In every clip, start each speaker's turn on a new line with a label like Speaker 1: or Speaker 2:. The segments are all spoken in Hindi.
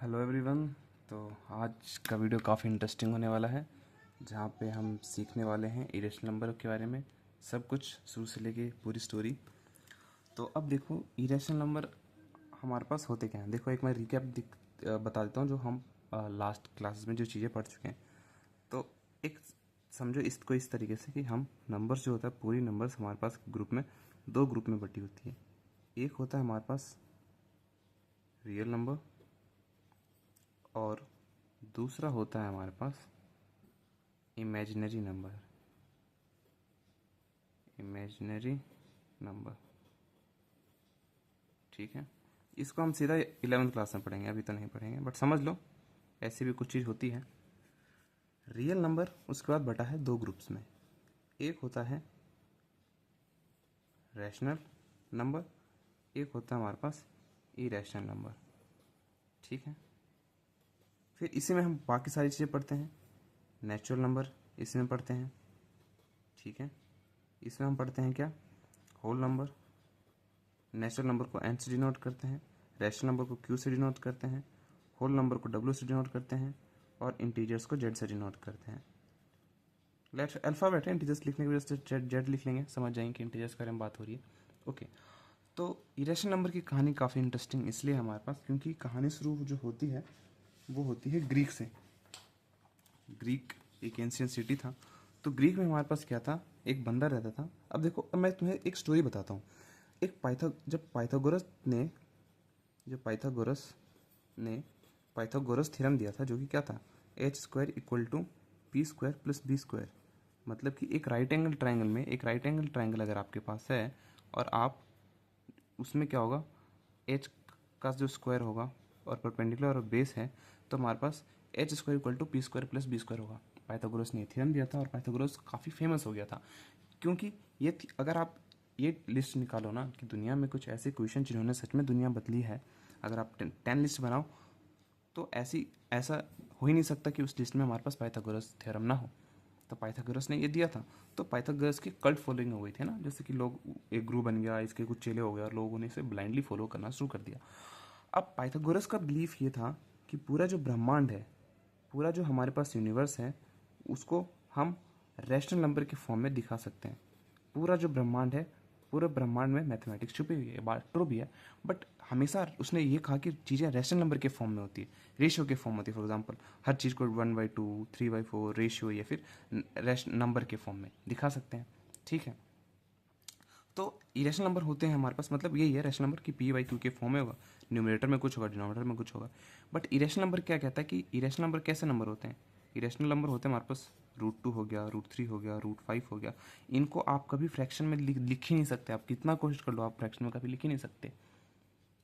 Speaker 1: Hello everyone. तो आज का वीडियो काफ़ी इंटरेस्टिंग होने वाला है, जहाँ पे हम सीखने वाले हैं इरेशनल नंबर के बारे में, सब कुछ शुरू से लेके पूरी स्टोरी। तो अब देखो इरेशनल नंबर हमारे पास होते क्या हैं। देखो एक मैं रिकैप बता देता हूँ जो हम लास्ट क्लासेस में जो चीज़ें पढ़ चुके हैं। तो एक समझो इसको इस तरीके से कि हम नंबर्स जो होता है, पूरी नंबर्स हमारे पास ग्रुप में दो ग्रुप में बटी होती है। एक होता है हमारे पास रियल नंबर और दूसरा होता है हमारे पास इमेजिनरी नंबर। इमेजिनरी नंबर, ठीक है। इसको हम सीधा 11th क्लास में पढ़ेंगे, अभी तो नहीं पढ़ेंगे, बट समझ लो ऐसी भी कुछ चीज़ होती है। रियल नंबर उसके बाद बटा है दो ग्रुप्स में। एक होता है रैशनल नंबर, एक होता है हमारे पास इरेशनल नंबर, ठीक है। फिर इसी में हम बाकी सारी चीज़ें पढ़ते हैं। नेचुरल नंबर इसमें पढ़ते हैं, ठीक है। इसमें हम पढ़ते हैं क्या, होल नंबर। नेचुरल नंबर को एन से डिनोट करते हैं, रैशनल नंबर को क्यू से डिनोट करते हैं, होल नंबर को डब्ल्यू से डिनोट करते हैं और इंटीजर्स को जेड से डिनोट करते हैं। लेट्स अल्फ़ाबेट है, इंटीजर्स लिखने की वजह से जेड जेड लिख लेंगे, समझ जाएंगे कि इंटीजर्स के बारे में बात हो रही है। ओके, तो इरेशनल नंबर की कहानी काफ़ी इंटरेस्टिंग इसलिए हमारे पास क्योंकि कहानी शुरू जो होती है वो होती है ग्रीक से। ग्रीक एक एंशियंट सिटी था। तो ग्रीक में हमारे पास क्या था, एक बंदा रहता था। अब देखो, अब मैं तुम्हें एक स्टोरी बताता हूँ। एक जब पाइथागोरस थ्योरम दिया था, जो कि क्या था, h square equal to P square plus B square. मतलब कि एक राइट एंगल ट्राइंगल में, एक राइट एंगल ट्राइंगल अगर आपके पास है और आप उसमें क्या होगा, एच का जो स्क्वायर होगा और परपेंडिकुलर और बेस है, तो हमारे पास H square equal to P square plus B square होगा। पाइथागोरस ने थ्योरम दिया था और पाइथागोरस काफ़ी फेमस हो गया था, क्योंकि अगर आप ये लिस्ट निकालो ना कि दुनिया में कुछ ऐसे क्वेश्चन जिन्होंने सच में दुनिया बदली है, अगर आप 10 लिस्ट बनाओ तो ऐसा हो ही नहीं सकता कि उस लिस्ट में हमारे पास पाइथागोरस थ्योरम ना हो। तो पाइथागोरस ने ये दिया था, तो पाइथागोरस की कल्ट फॉलोइंग हो गई थी ना, जैसे कि लोग, एक ग्रुप बन गया, इसके कुछ चेले हो गए और लोगों ने इसे ब्लाइंडली फॉलो करना शुरू कर दिया। अब पाइथागोरस का बिलीफ ये था कि पूरा जो ब्रह्मांड है, पूरा जो हमारे पास यूनिवर्स है, उसको हम रैशनल नंबर के फॉर्म में दिखा सकते हैं। पूरा जो ब्रह्मांड है, पूरे ब्रह्मांड में मैथमेटिक्स छुपी हुई है, बात ट्रू भी है, बट हमेशा उसने ये कहा कि चीज़ें रैशनल नंबर के फॉर्म में होती है, रेशियो के फॉर्म होती है। फॉर एग्जांपल हर चीज़ को 1/2, 3/4 रेशियो या फिर नंबर के फॉर्म में दिखा सकते हैं, ठीक है। तो इरेशनल नंबर होते हैं हमारे पास, मतलब यही है रैशनल नंबर की p/q के फॉर्म में होगा, न्यूमरेटर में कुछ होगा, डिनोमिनेटर में कुछ होगा। बट इरेशनल नंबर क्या कहता है कि इरेशनल नंबर कैसे नंबर होते हैं। इरेशनल नंबर होते हैं हमारे पास √2 हो गया, √3 हो गया, √5 हो गया। इनको आप कभी फ्रैक्शन में लिख ही नहीं सकते, आप कितना कोशिश कर लो आप फ्रैक्शन में कभी लिख ही नहीं सकते,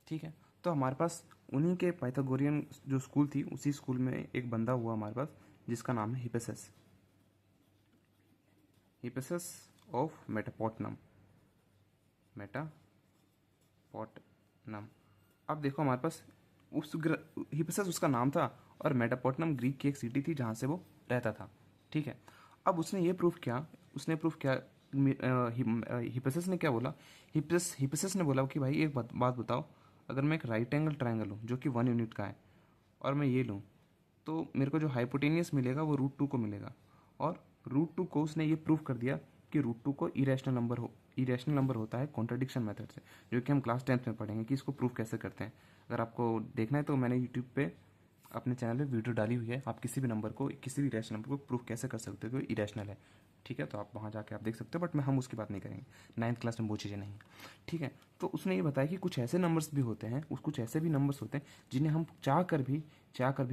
Speaker 1: ठीक है। तो हमारे पास उन्हीं के पाइथागोरियन जो स्कूल थी, उसी स्कूल में एक बंदा हुआ हमारे पास जिसका नाम है हिपेसस। हिपेसस ऑफ मेटापोटनम। अब देखो हमारे पास हिपेसस उसका नाम था और मेटापोटनम ग्रीक की एक सिटी थी जहाँ से वो रहता था, ठीक है। अब उसने प्रूफ किया, हिपेसस ने क्या बोला, हिपेसस ने बोला कि भाई एक बात बताओ, अगर मैं एक राइट एंगल ट्राइंगल हूँ जो कि 1 यूनिट का है और मैं ये लूँ, तो मेरे को जो हाइपोटेनियस मिलेगा वो √2 को मिलेगा। और √2 को उसने ये प्रूव कर दिया कि √2 को इरेशनल नंबर होता है कॉन्ट्रडिक्शन मेथड से, जो कि हम क्लास 10th में पढ़ेंगे कि इसको प्रूव कैसे करते हैं। अगर आपको देखना है तो मैंने यूट्यूब पे अपने चैनल पे वीडियो डाली हुई है, आप किसी भी नंबर को, किसी भी रैशनल नंबर को प्रूव कैसे कर सकते हो कि इरेशनल है, ठीक है। तो आप वहाँ जाके आप देख सकते हो, बट हम उसकी बात नहीं करेंगे, 9th क्लास में वो चीज़ें नहीं, ठीक है। तो उसने ये बताया कि कुछ ऐसे नंबर्स भी होते हैं, कुछ ऐसे भी नंबर्स होते हैं जिन्हें हम चाह कर भी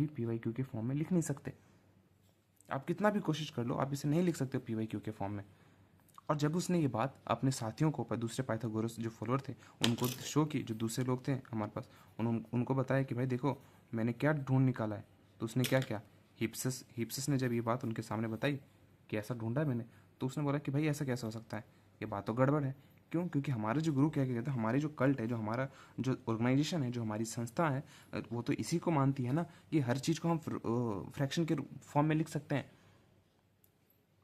Speaker 1: p/q के फॉर्म में लिख नहीं सकते। आप कितना भी कोशिश कर लो, आप इसे नहीं लिख सकते p/q के फॉर्म में। और जब उसने ये बात अपने साथियों को, दूसरे पाइथागोरस जो फॉलोअर थे उनको शो की, जो दूसरे लोग थे हमारे पास, उनको बताया कि भाई देखो मैंने क्या ढूंढ निकाला है। तो उसने क्या किया, हिप्सस ने जब ये बात उनके सामने बताई कि ऐसा ढूंढा है मैंने, तो उसने बोला कि भाई ऐसा कैसे हो सकता है, ये बात तो गड़बड़ है। क्यों, क्योंकि हमारे जो गुरु क्या कहते हैं, हमारी जो कल्ट है, जो हमारा जो ऑर्गेनाइजेशन है, जो हमारी संस्था है, वो तो इसी को मानती है ना कि हर चीज़ को हम फ्रैक्शन के फॉर्म में लिख सकते हैं।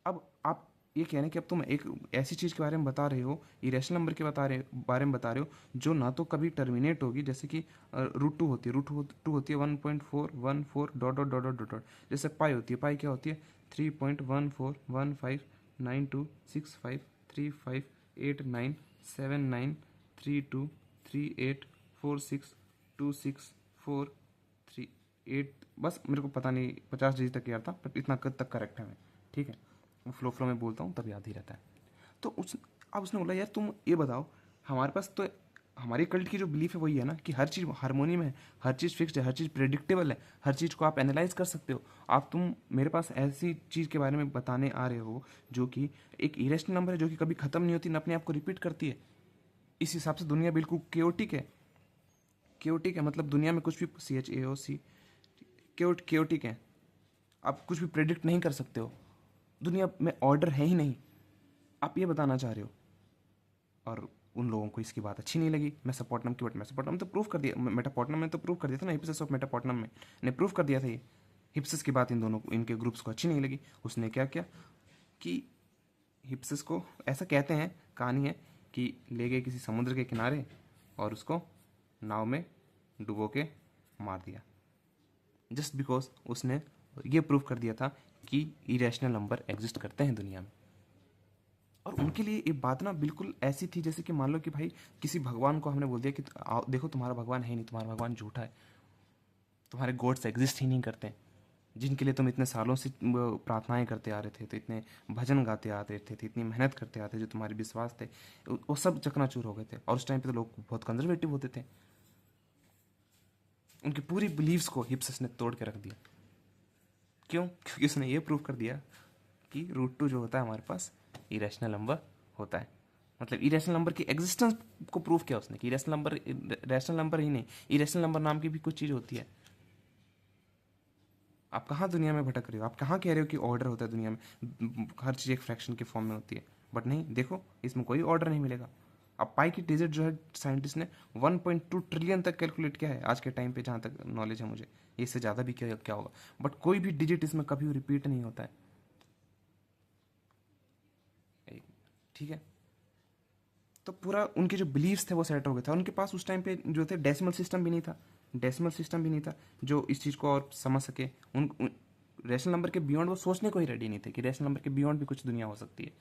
Speaker 1: अब आप ये कहने कि अब तुम एक ऐसी चीज़ के बारे में बता रहे हो, इरेशनल नंबर के बारे में बता रहे हो जो ना तो कभी टर्मिनेट होगी, जैसे कि रूट 2 होती है, रूट 2 होती है 1.414 dot dot dot dot dot. जैसे पाई होती है, पाई क्या होती है 3.141593653897932384626438। बस मेरे को पता नहीं 50 डिजिट तक याद था, बट इतना तक करेक्ट है मैं, ठीक है। वो फ्लो में बोलता हूँ तब याद ही रहता है। तो अब उसने बोला यार तुम ये बताओ, हमारे पास तो हमारी कल्ट की जो बिलीफ है वही है ना कि हर चीज़ हारमोनी में है, हर चीज़ फिक्स्ड है, हर चीज़ प्रेडिक्टेबल है, हर चीज़ को आप एनालाइज कर सकते हो। आप तुम मेरे पास ऐसी चीज़ के बारे में बताने आ रहे हो जो कि एक इरेशनल नंबर है, जो कि कभी ख़त्म नहीं होती, ना अपने आप को रिपीट करती है। इस हिसाब से दुनिया बिल्कुल केओटिक है। केओटिक है मतलब दुनिया में कुछ भी CHAOC केओटिक है। आप कुछ भी प्रेडिक्ट नहीं कर सकते हो, दुनिया में ऑर्डर है ही नहीं, आप ये बताना चाह रहे हो। और उन लोगों को इसकी बात अच्छी नहीं लगी मेसोपोटामियम की, बट मेसोपोटामियम तो प्रूव कर दिया, मेटापोटामियम ने तो प्रूव कर दिया था ना, हिप्सिस ऑफ मेटापोटामियम में ने प्रूव कर दिया था ये। हिप्सिस की बात इन दोनों को, इनके ग्रुप्स को अच्छी नहीं लगी। उसने क्या किया कि हिप्सिस को, ऐसा कहते हैं, कहानी है कि ले गए किसी समुद्र के किनारे और उसको नाव में डुबो के मार दिया, जस्ट बिकॉज उसने ये प्रूव कर दिया था कि इरेशनल नंबर एग्जिस्ट करते हैं दुनिया में। और उनके लिए ये बात ना बिल्कुल ऐसी थी जैसे कि मान लो कि भाई किसी भगवान को हमने बोल दिया कि देखो तुम्हारा भगवान है नहीं, तुम्हारा भगवान झूठा है, तुम्हारे गॉड्स एग्जिस्ट ही नहीं करते, जिनके लिए तुम इतने सालों से प्रार्थनाएं करते आ रहे थे, तो इतने भजन गाते आ रहे थे, इतनी मेहनत करते आते, जो तुम्हारे विश्वास थे वो सब चकनाचूर हो गए थे। और उस टाइम पे तो लोग बहुत कंजर्वेटिव होते थे, उनकी पूरी बिलीव्स को हिप्सिस ने तोड़ के रख दिया। क्यों? क्योंकि उसने ये प्रूव कर दिया कि रूट 2 जो होता है हमारे पास इरेशनल नंबर होता है। मतलब इरेशनल नंबर की एग्जिस्टेंस को प्रूव किया उसने कि इरेशनल नंबर, रैशनल नंबर ही नहीं, इरेशनल नंबर नाम की भी कुछ चीज़ होती है। आप कहाँ दुनिया में भटक रहे हो, आप कहाँ कह रहे हो कि ऑर्डर होता है दुनिया में, हर चीज़ एक फ्रैक्शन के फॉर्म में होती है। बट नहीं, देखो इसमें कोई ऑर्डर नहीं मिलेगा। अब पाई की डिजिट जो है साइंटिस्ट ने 1.2 ट्रिलियन तक कैलकुलेट किया है आज के टाइम पे, जहाँ तक नॉलेज है मुझे, इससे ज़्यादा भी क्या होगा, बट कोई भी डिजिट इसमें कभी रिपीट नहीं होता है, ठीक है। तो पूरा उनके जो बिलीव्स थे वो सेट हो गए थे। उनके पास उस टाइम पे जो थे डेसिमल सिस्टम भी नहीं था, डेसिमल सिस्टम भी नहीं था जो इस चीज़ को और समझ सके। रैशनल नंबर के बियॉन्ड वो सोचने को ही रेडी नहीं थे कि रैशनल नंबर के बियॉन्ड भी कुछ दुनिया हो सकती है।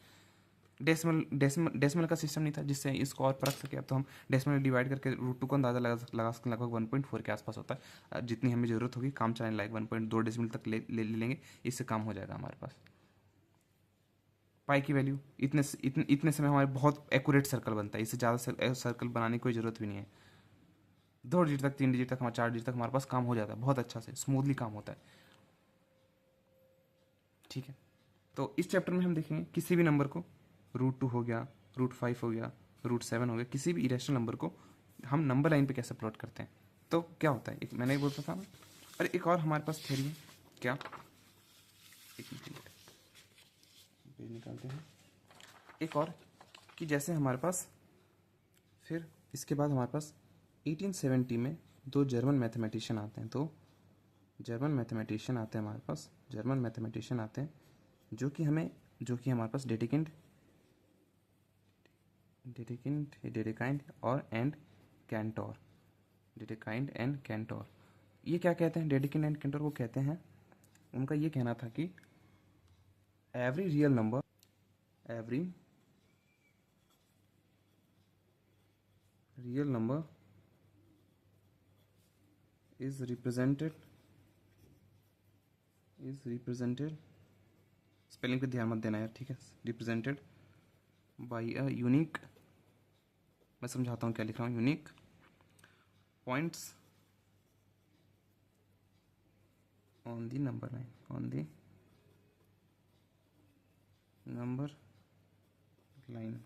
Speaker 1: डेसिमल का सिस्टम नहीं था जिससे इसको और परख सके। अब तो हम डेसिमल डिवाइड करके रूट 2 का अंदाज़ा लगा सकते, लगभग 1.4 के आसपास होता है। जितनी हमें ज़रूरत होगी काम चलाने लायक 1.2 डेसिमल तक ले लेंगे, इससे काम हो जाएगा हमारे पास। पाई की वैल्यू इतने समय हमारे बहुत एक्यूरेट सर्कल बनता है, इससे ज़्यादा सर्कल बनाने की कोई ज़रूरत भी नहीं है। 2 डिजिट तक, 3 डिजिट तक, 4 डिजिट तक हमारे पास काम हो जाता है, बहुत अच्छा से स्मूथली काम होता है, ठीक है। तो इस चैप्टर में हम देखेंगे किसी भी नंबर को, रूट 2 हो गया, रूट 5 हो गया, रूट 7 हो गया, किसी भी इरेशनल नंबर को हम नंबर लाइन पे कैसे प्लॉट करते हैं। तो क्या होता है, एक मैंने ही बोलता था ना, अरे एक और हमारे पास थ्योरी है क्या, एक मिनट पेज निकालते हैं, एक और, कि जैसे हमारे पास, फिर इसके बाद हमारे पास 1870 में 2 जर्मन मैथमेटिशियन आते हैं, जर्मन मैथमेटिशियन आते हैं हमारे पास, जर्मन मैथमेटिशियन आते हैं जो कि हमारे पास डेडेकिंड और एंड कैंटोर, डेडेकिंड एंड कैंटोर। ये क्या कहते हैं डेडेकिंड एंड कैंटोर? वो कहते हैं, उनका ये कहना था कि every real number is represented spelling पे ध्यान मत देना यार, ठीक है, रिप्रेजेंटेड बाई अ यूनिक, मैं समझाता हूँ क्या लिख रहा हूँ, unique points on the number line,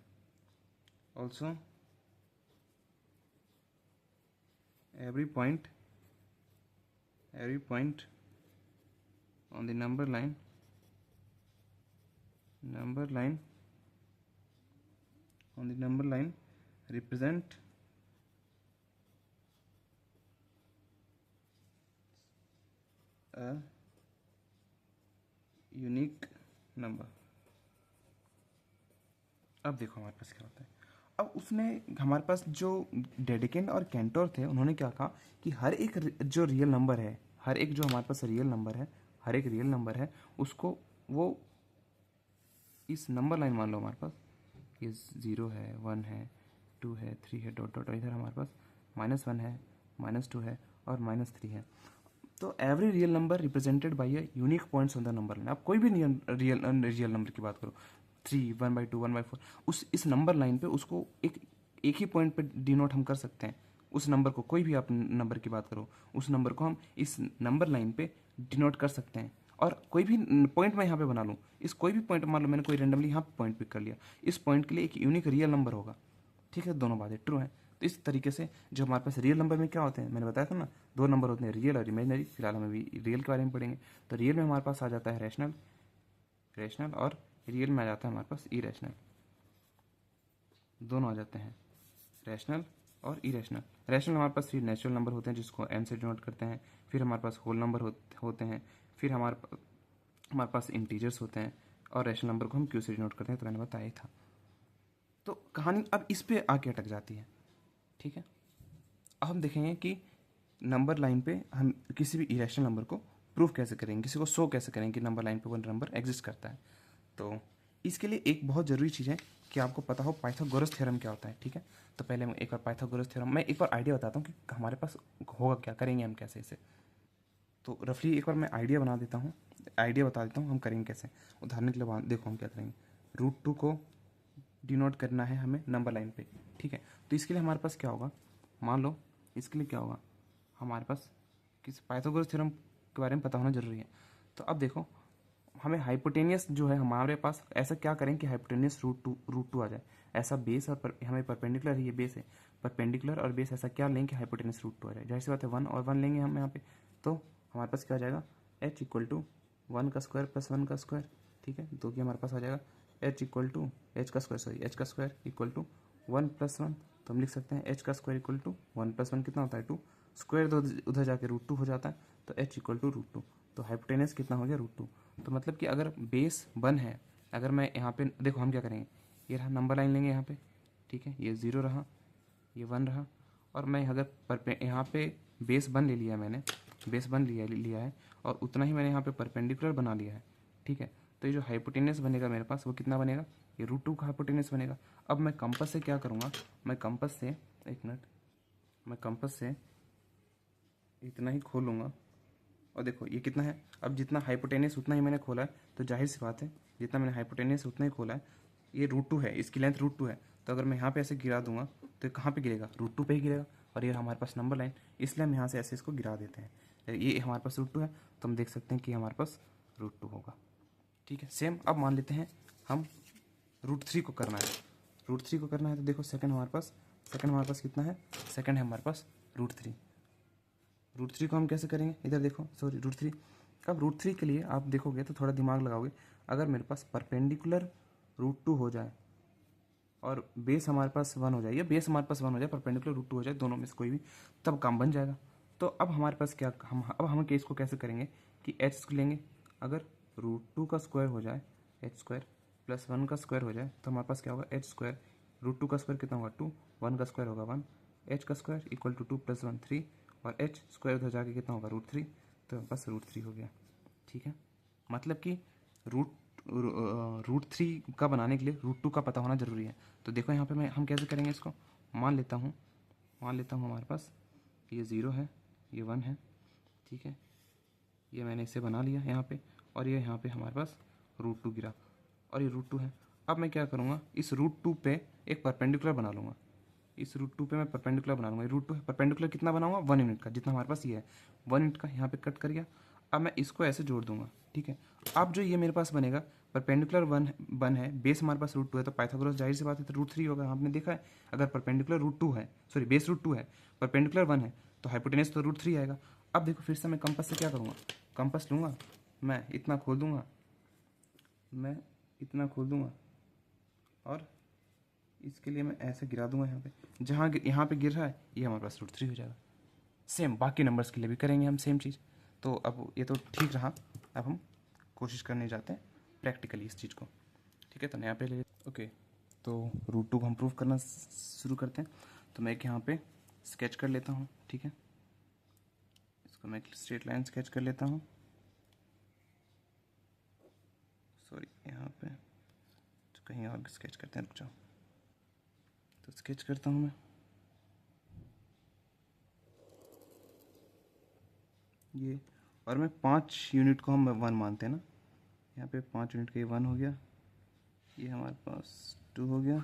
Speaker 1: also every point on the number line represent a unique number, अब देखो हमारे पास क्या होता है। अब उसमें हमारे पास जो डेडेकिन और कैंटोर थे, उन्होंने क्या कहा कि हर एक जो रियल नंबर है, हर एक जो हमारे पास रियल नंबर है, हर एक रियल नंबर है, उसको वो इस नंबर लाइन मान लो हमारे पास ये 0 है, 1 है, 2 है, 3 है, डॉट डॉट, इधर हमारे पास -1 है, -2 है और -3 है। तो every real number represented by a unique points on the number line. आप कोई भी रियल नंबर की बात करो, 3, 1/2, 1/4, उस इस नंबर लाइन पे उसको एक ही पॉइंट पे डिनोट हम कर सकते हैं। उस नंबर को, कोई भी आप नंबर की बात करो, उस नंबर को हम इस नंबर लाइन पे डिनोट कर सकते हैं। और कोई भी पॉइंट मैं यहाँ पे बना लूँ, इस कोई भी पॉइंट मान लो मैंने कोई रेंडमली यहाँ पे पॉइंट पिक कर लिया, इस पॉइंट के लिए एक यूनिक रियल नंबर होगा। ठीक है, दोनों बातें ट्रू हैं। तो इस तरीके से जो हमारे पास रियल नंबर में क्या होते हैं, मैंने बताया था ना, दो नंबर होते हैं, रियल और इमेजनरी। फिलहाल हमें भी रियल के बारे में पढ़ेंगे। तो रियल में हमारे पास आ जाता है रैशनल और रियल में आ जाता है हमारे पास इरेशनल। दोनों आ जाते हैं, रैशनल और इरेशनल। रैशनल हमारे पास फिर नेचुरल नंबर होते हैं जिसको n से डिनोट करते हैं, फिर हमारे पास होल नंबर होते हैं, फिर हमारे पास इंटीजर्स होते हैं, और रैशनल नंबर को हम q से डिनोट करते हैं। तो मैंने बताया ही था। तो कहानी अब इस पे आके अटक जाती है। ठीक है, अब हम देखेंगे कि नंबर लाइन पे हम किसी भी इरेशनल नंबर को प्रूफ कैसे करेंगे, किसी को शो कैसे करेंगे कि नंबर लाइन पे वो नंबर एग्जिस्ट करता है। तो इसके लिए एक बहुत ज़रूरी चीज़ है कि आपको पता हो पाइथागोरस थ्योरम क्या होता है। ठीक है, तो पहले मैं एक बार पाइथागोरस थ्योरम, मैं एक बार आइडिया बताता हूँ कि हमारे पास होगा क्या, करेंगे हम कैसे इसे। तो रफली एक बार मैं आइडिया बना देता हूँ, आइडिया बता देता हूँ हम करेंगे कैसे। उदाहरण के लिए देखो हम क्या करेंगे, √2 को डिनोट करना है हमें नंबर लाइन पे। ठीक है, तो इसके लिए हमारे पास क्या होगा, मान लो इसके लिए क्या होगा, हमारे पास किस पाइथागोरस थ्योरम के बारे में पता होना जरूरी है। तो अब देखो, हमें हाइपोटेनियस जो है हमारे पास, ऐसा क्या करें कि हाइपोटेनियस √2 आ जाए। ऐसा बेस और हमें परपेंडिकुलर है, ये बेस है, परपेंडिकुलर और बेस ऐसा क्या लेंगे कि हाइपोटेनियस √2 आ जाए। जाहिर सी बात है 1 और 1 लेंगे हम यहाँ पे, तो हमारे पास क्या आ जाएगा, h इक्वल टू 1 का स्क्वायर प्लस 1 का स्क्वायर। ठीक है, तो कि हमारे पास आ जाएगा h इक्वल टू h का स्क्वायर इक्वल टू 1 + 1। तो हम लिख सकते हैं h का स्क्वायर इक्वल टू 1 + 1 कितना होता है 2, स्क्वायर तो उधर जाके √2 हो जाता है, तो h इक्वल टू √2। तो हाइपोटेनियस कितना हो गया √2। तो मतलब कि अगर बेस 1 है, अगर मैं यहाँ पे देखो हम क्या करेंगे, ये रहा नंबर लाइन लेंगे यहाँ पे। ठीक है, ये 0 रहा, ये 1 रहा, और मैं अगर यहाँ पे बेस 1 ले लिया, मैंने बेस 1 लिया है, और उतना ही मैंने यहाँ पे परपेंडिकुलर बना लिया है। ठीक है, तो ये जो हाइपोटेनियस बनेगा मेरे पास वो कितना बनेगा, ये √2 का हाइपोटेनियस बनेगा। अब मैं कंपास से क्या करूँगा, मैं कंपास से, एक मिनट, मैं कंपास से इतना ही खोलूँगा, और देखो ये कितना है, अब जितना हाइपोटेनियस उतना ही मैंने खोला है, तो जाहिर सी बात है जितना मैंने हाइपोटेनियस उतना ही खोला है, ये √2 है, इसकी लेंथ √2 है। तो अगर मैं यहाँ पे ऐसे गिरा दूंगा तो ये कहाँ पे गिरेगा, √2 पे ही गिरेगा। और ये हमारे पास नंबर लाइन, इसलिए हम यहाँ से ऐसे इसको गिरा देते हैं। ये हमारे पास √2 है, तो हम देख सकते हैं कि हमारे पास √2 होगा। ठीक है, सेम अब मान लेते हैं हम √3 को करना है, √3 को करना है। तो देखो सेकंड हमारे पास कितना है, सेकंड है हमारे पास √3। √3 को हम कैसे करेंगे, इधर देखो, सॉरी √3। अब √3 के लिए आप देखोगे तो थोड़ा दिमाग लगाओगे, अगर मेरे पास परपेंडिकुलर √2 हो जाए और बेस हमारे पास 1 हो जाए, या बेस हमारे पास 1 हो जाए, परपेंडिकुलर √2 हो जाए, दोनों में से कोई भी, तब काम बन जाएगा। तो अब हमारे पास क्या, हम केस को कैसे करेंगे कि h लेंगे, अगर √2 का स्क्वायर हो जाए, h² प्लस 1 का स्क्वायर हो जाए, तो हमारे पास क्या होगा, h², √2 का स्क्वायर कितना होगा 2, 1 का स्क्वायर होगा 1, h का स्क्वायर इक्वल टू 2 + 1 3, और h स्क्वायर उधर जाके कितना होगा √3, तो हमारे पास √3 हो गया। ठीक है, मतलब कि √3 का बनाने के लिए √2 का पता होना जरूरी है। तो देखो यहाँ पे हम कैसे करेंगे इसको, मान लेता हूँ हमारे पास ये 0 है, ये 1 है। ठीक है, ये मैंने इसे बना लिया यहाँ पे, और ये यहाँ पे हमारे पास √2 गिरा, और ये √2 है। अब मैं क्या करूँगा, इस √2 पे एक परपेंडिकुलर बना लूँगा, इस √2 पे मैं परपेंडिकुलर बनाऊंगा। ये √2 है, परपेंडिकुलर कितना बनाऊंगा 1 यूनिट का, जितना हमारे पास ये है 1 यूनिट का, यहाँ पे कट कर गया। अब मैं इसको ऐसे जोड़ दूंगा। ठीक है, अब जो ये मेरे पास बनेगा, परपेंडिकुलर 1 है, बेस हमारे पास √2 है, तो पाइथागोरस जाहिर सी बात है तो √3 होगा। आपने देखा है, अगर परपेंडिकुलर √2 है, सॉरी बेस √2 है, परपेंडिकुलर 1 है, तो हाइपोटेनस तो √3 आएगा। अब देखो फिर से मैं कंपास से क्या करूँगा, कंपास लूँगा, मैं इतना खोल दूंगा, और इसके लिए मैं ऐसे गिरा दूंगा यहाँ पे, जहाँ यहाँ पे गिर रहा है ये हमारे पास √3 हो जाएगा। सेम बाकी नंबर्स के लिए भी करेंगे हम सेम चीज़। तो अब ये तो ठीक रहा, अब हम कोशिश करने जाते हैं प्रैक्टिकली इस चीज़ को। ठीक है, तो नया पे ले, ओके। तो रूट टू को हम प्रूव करना शुरू करते हैं। तो मैं एक यहाँ पे स्केच कर लेता हूँ, ठीक है, इसको मैं एक स्ट्रेट लाइन स्केच कर लेता हूँ, सॉरी यहाँ पे तो कहीं और स्केच करते हैं, रुक जाओ। तो स्केच करता हूँ मैं, ये, और मैं 5 यूनिट को हम 1 मानते हैं ना, यहाँ पे 5 यूनिट का ये 1 हो गया, ये हमारे पास 2 हो गया,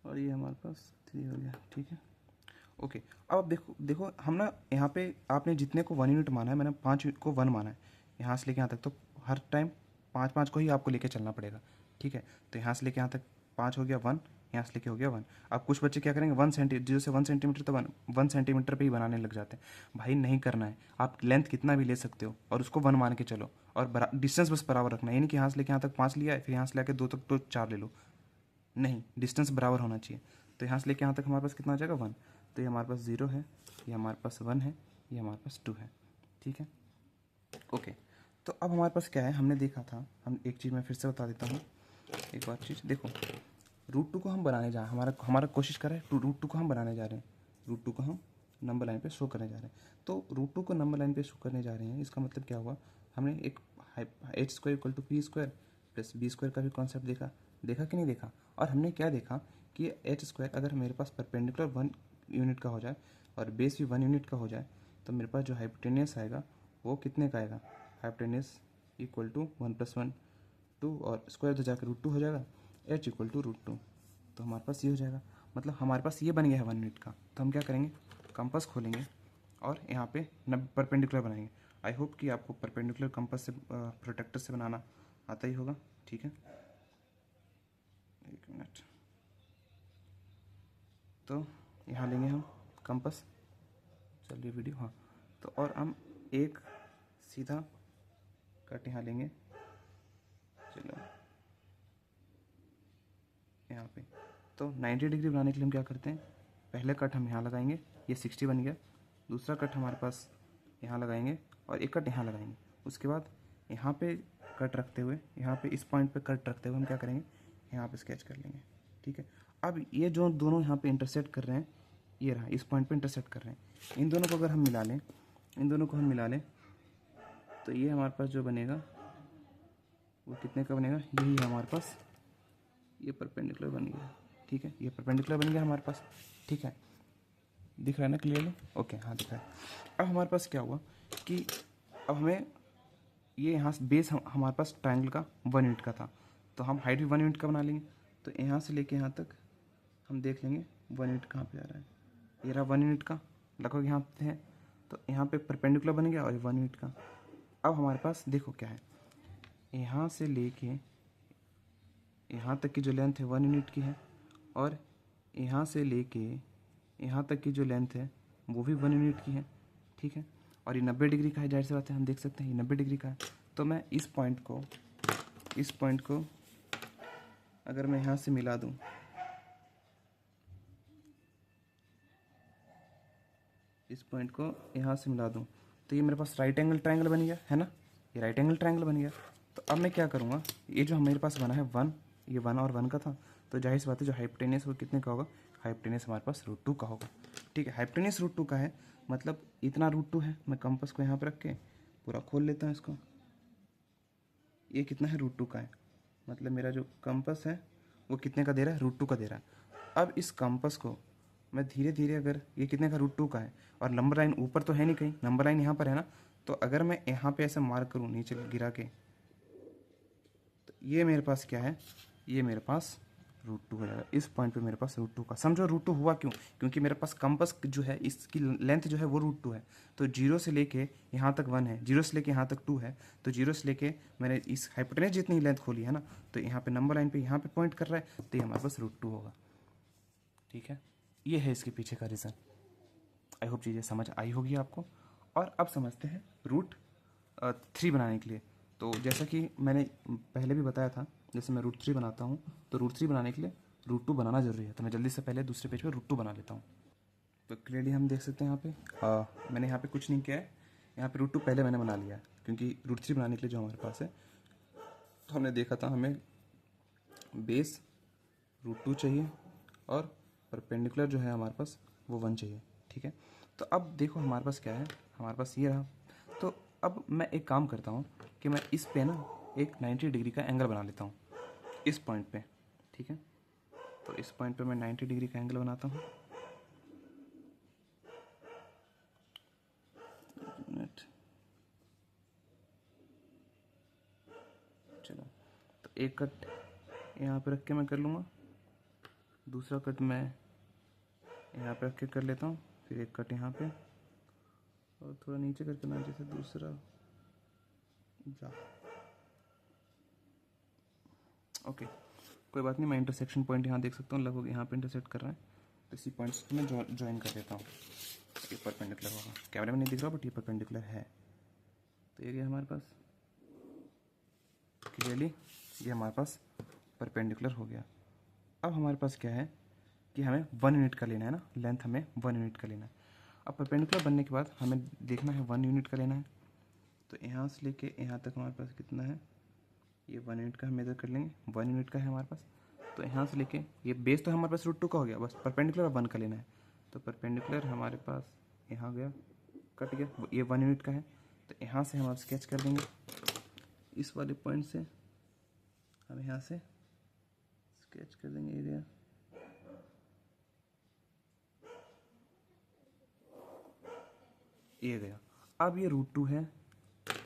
Speaker 1: और ये हमारे पास 3 हो गया, ठीक है, ओके। अब देखो देखो हम ना यहाँ पे आपने जितने को 1 यूनिट माना है, मैंने 5 को 1 माना है, यहाँ से लेके यहाँ तक, तो हर टाइम 5 5 को ही आपको लेके चलना पड़ेगा, ठीक है। तो यहाँ से लेके यहाँ तक 5 हो गया 1, यहाँ से लेके हो गया 1। अब कुछ बच्चे क्या करेंगे, 0 से 1 सेंटीमीटर तो 1 सेंटीमीटर पे ही बनाने लग जाते हैं। भाई नहीं करना है, आप लेंथ कितना भी ले सकते हो और उसको 1 मान के चलो, और डिस्टेंस बस बराबर रखना है, यानी कि यहाँ से लेके यहाँ तक 5 लिया है, फिर यहाँ से लेके 2 तक तो 4 ले लो, नहीं, डिस्टेंस बराबर होना चाहिए। तो यहाँ से लेके यहाँ तक हमारे पास कितना आ जाएगा 1, तो ये हमारे पास 0 है, ये हमारे पास 1 है, ये हमारे पास 2 है, ठीक है, ओके। तो अब हमारे पास क्या है, हमने देखा था, हम एक चीज़ मैं फिर से बता देता हूँ, एक बार चीज़ देखो, रूट टू को हम बनाने जा हमारा हमारा कोशिश कर रहे हैं, रूट टू को हम बनाने जा रहे हैं, रूट टू को हम नंबर लाइन पे शो करने जा रहे हैं। तो रूट टू को नंबर लाइन पे शो करने जा रहे हैं, इसका मतलब क्या हुआ, हमने एक h square equal to P square plus B square का भी कॉन्सेप्ट देखा, देखा कि नहीं देखा। और हमने क्या देखा कि एच स्क्वायर अगर मेरे पास परपेंडिकुलर 1 यूनिट का हो जाए और बेस भी 1 यूनिट का हो जाए, तो मेरे पास जो हाइपोटेनियस आएगा वो कितने का आएगा, हाइपोटेनियस इक्वल टू 1 + 1 2, और स्क्वायर तो जाकर रूट टू हो जाएगा, h equal to root two, तो हमारे पास ये हो जाएगा। मतलब हमारे पास ये बन गया है 1 यूनिट का। तो हम क्या करेंगे, कंपास खोलेंगे और यहाँ पे परपेंडिकुलर बनाएंगे। आई होप कि आपको परपेंडिकुलर कंपास से प्रोटेक्टर से बनाना आता ही होगा, ठीक है, एक मिनट। तो यहाँ लेंगे हम कंपास, चलिए वीडियो, हाँ, तो और हम एक सीधा कट यहाँ लेंगे, चलो यहाँ पे। तो 90 डिग्री बनाने के लिए हम क्या करते हैं, पहले कट हम यहाँ लगाएंगे, ये 60 बन गया, दूसरा कट हमारे पास यहाँ लगाएंगे और एक कट यहाँ लगाएंगे। उसके बाद यहाँ पे कट रखते हुए, यहाँ पे इस पॉइंट पे कट रखते हुए हम क्या करेंगे, यहाँ पे स्केच कर लेंगे, ठीक है। अब ये जो दोनों यहाँ पे इंटरसेक्ट कर रहे हैं, ये रहा, इस पॉइंट पे इंटरसेक्ट कर रहे हैं, इन दोनों को अगर हम मिला लें, इन दोनों को हम मिला लें, तो ये हमारे पास जो बनेगा वो कितने का बनेगा, यही है हमारे पास, ये परपेंडिकुलर बन गया, ठीक है, ये परपेंडिकुलर बन गया हमारे पास, ठीक है, दिख रहा है ना क्लियरली, ओके, हाँ दिख रहा है। अब हमारे पास क्या हुआ कि अब हमें ये यहाँ से बेस हमारे पास ट्रायंगल का 1 यूनिट का था, तो हम हाइट भी 1 यूनिट का बना लेंगे। तो यहाँ से लेके यहाँ तक हम देख लेंगे 1 यूनिट कहाँ पे आ रहा है, ये रहा 1 यूनिट का, लगभग यहाँ पे है, तो यहाँ पे परपेंडिकुलर बन गया और ये 1 यूनिट का। अब हमारे पास देखो क्या है, यहाँ से लेके यहाँ तक की जो लेंथ है 1 यूनिट की है, और यहाँ से लेके यहाँ तक की जो लेंथ है वो भी 1 यूनिट की है, ठीक है। और ये 90 डिग्री का है, जाहिर सी बात है, हम देख सकते हैं ये 90 डिग्री का है। तो मैं इस पॉइंट को अगर मैं यहाँ से मिला दूँ, इस पॉइंट को यहाँ से मिला दूँ, तो ये मेरे पास राइट एंगल ट्रायंगल बन गया है ना, ये राइट एंगल ट्रायंगल बन गया। तो अब मैं क्या करूँगा, ये जो मेरे पास बना है 1, ये 1 और 1 का था, तो जाहिर सी बात है जो हाइपोटेनियस वो कितने का होगा, हाइपोटेनियस हमारे पास √2 का होगा, ठीक है। हाइपोटेनियस √2 का है, मतलब इतना √2 है। मैं कंपास को यहाँ पर रख के पूरा खोल लेता हूँ इसको, ये कितना है, √2 का है, मतलब मेरा जो कंपास है वो कितने का दे रहा है, √2 का दे रहा है। अब इस कंपास को मैं धीरे धीरे, अगर ये कितने का, √2 का है, और नंबर लाइन ऊपर तो है नहीं कहीं, नंबर लाइन यहाँ पर है ना, तो अगर मैं यहाँ पे ऐसे मार्क करूँ नीचे गिरा के, तो ये मेरे पास क्या है, ये मेरे पास √2 हो जाएगा। इस पॉइंट पे मेरे पास √2 का, समझो √2 हुआ क्यों, क्योंकि मेरे पास कंपास जो है इसकी लेंथ जो है वो √2 है। तो 0 से लेके यहाँ तक 1 है, 0 से लेके यहाँ तक 2 है, तो 0 से लेके मैंने इस हाइपोटेनस जितनी लेंथ खोली है ना, तो यहाँ पे नंबर लाइन पे यहाँ पे पॉइंट कर रहा है, तो ये हमारे पास √2 होगा, ठीक है। ये है इसके पीछे का रीज़न। आई होप चीज़ें समझ आई होगी आपको। और अब समझते हैं √3 बनाने के लिए। तो जैसा कि मैंने पहले भी बताया था, जैसे मैं √3 बनाता हूँ, तो √3 बनाने के लिए √2 बनाना जरूरी है। तो मैं जल्दी से पहले दूसरे पेज पे √2 बना लेता हूँ। तो क्लियरली हम देख सकते हैं यहाँ पे मैंने यहाँ पे कुछ नहीं किया है, यहाँ पे √2 पहले मैंने बना लिया है, क्योंकि √3 बनाने के लिए जो हमारे पास है, तो हमने देखा था हमें बेस √2 चाहिए और परपेंडिकुलर जो है हमारे पास वो 1 चाहिए। ठीक है, तो अब देखो हमारे पास क्या है, हमारे पास ये रहा। तो अब मैं एक काम करता हूँ कि मैं इस पे ना एक 90 डिग्री का एंगल बना लेता हूँ इस पॉइंट पे। ठीक है, तो इस पॉइंट पे मैं 90 डिग्री का एंगल बनाता हूँ। चलो, तो एक कट यहाँ पे रख के मैं कर लूँगा, दूसरा कट मैं यहाँ पे रख के कर लेता हूँ, फिर एक कट यहाँ पे और थोड़ा नीचे करके ना, जैसे दूसरा जा। ओके, कोई बात नहीं, मैं इंटरसेक्शन पॉइंट यहाँ देख सकता हूँ, लगभग यहाँ पे इंटरसेक्ट कर रहा है, तो इसी पॉइंट्स को मैं ज्वाइन कर देता हूँ। ये परपेंडिकुलर होगा, कैमरे में नहीं दिख रहा बट ये परपेंडिकुलर है। तो ये गया हमारे पास क्लियरली, ये हमारे पास परपेंडिकुलर हो गया। अब हमारे पास क्या है कि हमें 1 यूनिट का लेना है ना, लेंथ हमें 1 यूनिट का लेना है। अब परपेंडिकुलर बनने के बाद हमें देखना है 1 यूनिट का लेना है, तो यहाँ से लेके यहाँ तक हमारे पास कितना है, ये 1 यूनिट का हम मेजर कर लेंगे, 1 यूनिट का है हमारे पास। तो यहाँ से लेके ये बेस तो हमारे पास √2 का हो गया, बस परपेंडिकुलर 1 का लेना है। तो परपेंडिकुलर हमारे पास यहाँ गया, कट गया, ये 1 यूनिट का है। तो यहाँ से हम अब स्केच कर देंगे, इस वाले पॉइंट से हम यहाँ से स्केच कर देंगे एरिया। ये गया। अब ये √2 है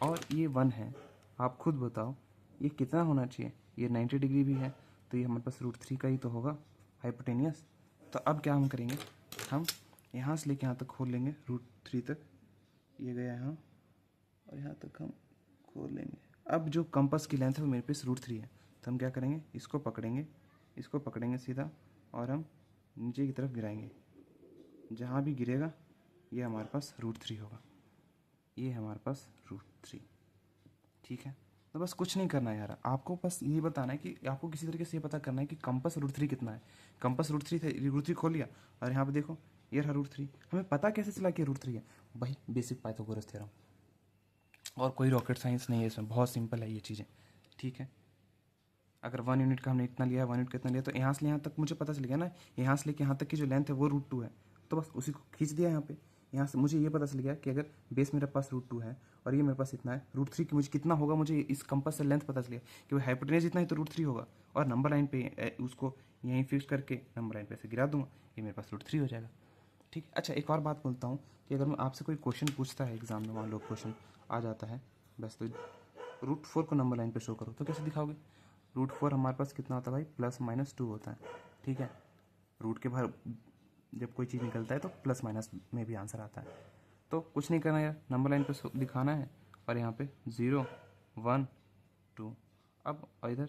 Speaker 1: और ये 1 है, आप खुद बताओ ये कितना होना चाहिए। ये 90 डिग्री भी है, तो ये हमारे पास √3 का ही तो होगा हाइपोटेनियस। तो अब क्या हम करेंगे, हम यहाँ से लेके यहाँ तक खोल लेंगे, √3 तक ये गया यहाँ, और यहाँ तक हम खोल लेंगे। अब जो कंपास की लेंथ है वो मेरे पास √3 है, तो हम क्या करेंगे, इसको पकड़ेंगे सीधा और हम नीचे की तरफ गिराएंगे। जहाँ भी गिरेगा ये हमारे पास √3 होगा, ये हमारे पास √3। ठीक है, तो बस कुछ नहीं करना है यार, आपको बस ये बताना है कि आपको किसी तरीके से ये पता करना है कि कंपास √3 कितना है। कंपास √3 थे, √3 खोल लिया और यहाँ पे देखो ये रहा √3। हमें पता कैसे चला कि √3 है, भाई बेसिक पाइथागोरस थ्योरम, और कोई रॉकेट साइंस नहीं है इसमें, बहुत सिंपल है ये चीज़ें। ठीक है, अगर 1 यूनिट का हमने इतना लिया है, 1 यूनिट का इतना लिया, तो यहाँ से यहाँ तक मुझे पता चल गया ना, यहाँ से लेके यहाँ तक की जो लेंथ है वो √2 है, तो बस उसी को खींच दिया यहाँ पे। यहाँ से मुझे ये पता चल गया कि अगर बेस मेरे पास √2 है और ये मेरे पास इतना है √3 की, मुझे कितना होगा, मुझे इस कंपास से लेंथ पता चल गया कि वो हाइपोटेनस जितना ही तो √3 होगा। और नंबर लाइन पे उसको यहीं फिक्स करके नंबर लाइन पे ऐसे गिरा दूंगा, ये मेरे पास √3 हो जाएगा। ठीक है, अच्छा एक और बात बोलता हूँ कि अगर मैं आपसे कोई क्वेश्चन पूछता है एग्जाम में, मान लो क्वेश्चन आ जाता है बस, तो √4 को नंबर लाइन पे शो करो, तो कैसे दिखाओगे। √4 हमारे पास कितना होता है भाई, +-2 होता है। ठीक है, रूट के बाहर जब कोई चीज़ निकलता है तो प्लस माइनस में भी आंसर आता है। तो कुछ नहीं करना यार, नंबर लाइन पे दिखाना है और यहाँ पे 0, 1, 2, अब इधर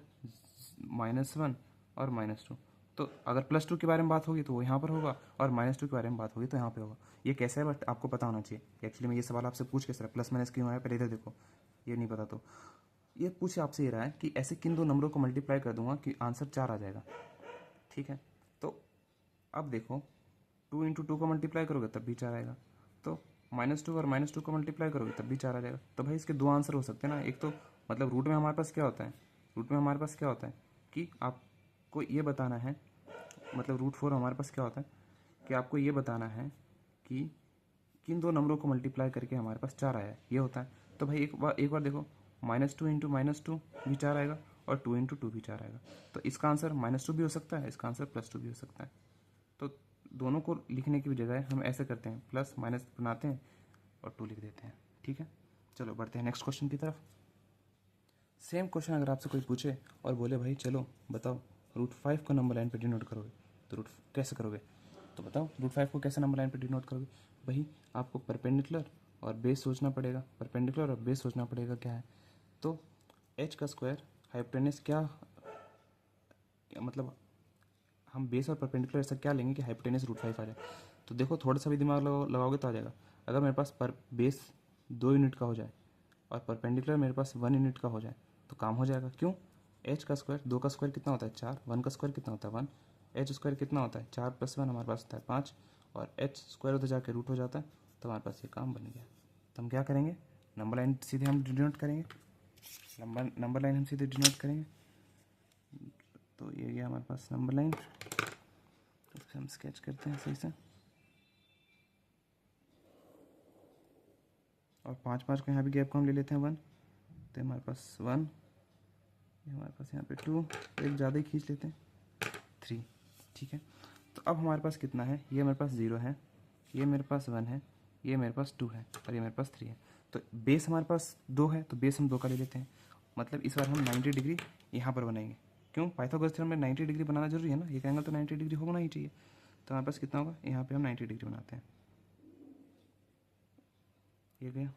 Speaker 1: -1 और -2। तो अगर +2 के बारे में बात होगी तो वो यहाँ पर होगा, और -2 के बारे में बात होगी तो यहाँ पे होगा। ये कैसे है बट आपको पता होना चाहिए। एक्चुअली मैं ये सवाल आपसे पूछ के सर प्लस माइनस क्यों आया, पहले इधर देखो, ये नहीं पता तो ये पूछ आपसे ये रहा है कि ऐसे किन दो नंबरों को मल्टीप्लाई कर दूंगा कि आंसर 4 आ जाएगा। ठीक है, तो अब देखो 2 × 2 को मल्टीप्लाई करोगे तब भी 4 आएगा, तो -2 और -2 को मल्टीप्लाई करोगे तब भी 4 आ जाएगा। तो भाई इसके दो आंसर हो सकते हैं ना, एक तो मतलब रूट में हमारे पास क्या होता है, कि आपको ये बताना है, मतलब √4 हमारे पास क्या होता है कि आपको ये बताना है कि किन दो नंबरों को मल्टीप्लाई करके हमारे पास 4 आया है, ये होता है। तो भाई एक बार देखो, -2 × -2 भी 4 आएगा और 2 × 2 भी 4 आएगा। तो इसका आंसर -2 भी हो सकता है, इसका आंसर +2 भी हो सकता है। तो दोनों को लिखने की बजाय हम ऐसे करते हैं, प्लस माइनस बनाते हैं और 2 लिख देते हैं। ठीक है, चलो बढ़ते हैं नेक्स्ट क्वेश्चन की तरफ। सेम क्वेश्चन अगर आपसे कोई पूछे और बोले भाई चलो बताओ √5 को नंबर लाइन पे डिनोट करोगे, तो रूट कैसे करोगे, तो बताओ √5 को कैसे नंबर लाइन पे डिनोट करोगे। भाई आपको परपेंडिकुलर और बेस सोचना पड़ेगा, परपेंडिकुलर और बेस सोचना पड़ेगा क्या है। तो h का स्क्वायर हाइपोटेनस क्या मतलब हम बेस और परपेंडिकुलर ऐसा क्या लेंगे कि हाइपोटेनस √5 आ जाए। तो देखो थोड़ा सा भी दिमाग लगाओगे तो आ जाएगा। अगर मेरे पास पर बेस 2 यूनिट का हो जाए और परपेंडिकुलर मेरे पास 1 यूनिट का हो जाए तो काम हो जाएगा। क्यों, h का स्क्वायर, 2 का स्क्वायर कितना होता है 4, 1 का स्क्वायर कितना होता है 1, h स्क्वायर कितना होता है 4 + 1 हमारे पास होता है 5, और h स्क्वायर उधर जाके रूट हो जाता है, तो हमारे पास ये काम बन गया। तो हम क्या करेंगे, नंबर लाइन सीधे हम डिनोट करेंगे, नंबर लाइन हम सीधे डिनोट करेंगे। तो ये गया हमारे पास नंबर लाइन, तो हम स्केच करते हैं सही से। और 5 5 को यहाँ भी गैप को हम ले लेते हैं 1, तो हमारे पास 1, ये हमारे पास यहाँ पे 2, एक ज़्यादा ही खींच लेते हैं 3, ठीक है। तो अब हमारे पास कितना है, ये मेरे पास 0 है, ये मेरे पास 1 है, ये मेरे पास 2 है और ये मेरे पास 3 है। तो बेस हमारे पास 2 है, तो बेस हम 2 का ले लेते हैं। मतलब इस बार हम 90 डिग्री यहाँ पर बनाएंगे। क्यों, पाइथागोरस थ्योरम में 90 डिग्री बनाना जरूरी है ना, एक एंगल तो 90 डिग्री होना ही चाहिए। तो हमारे पास कितना होगा, यहाँ पे हम 90 डिग्री बनाते हैं। ये गया,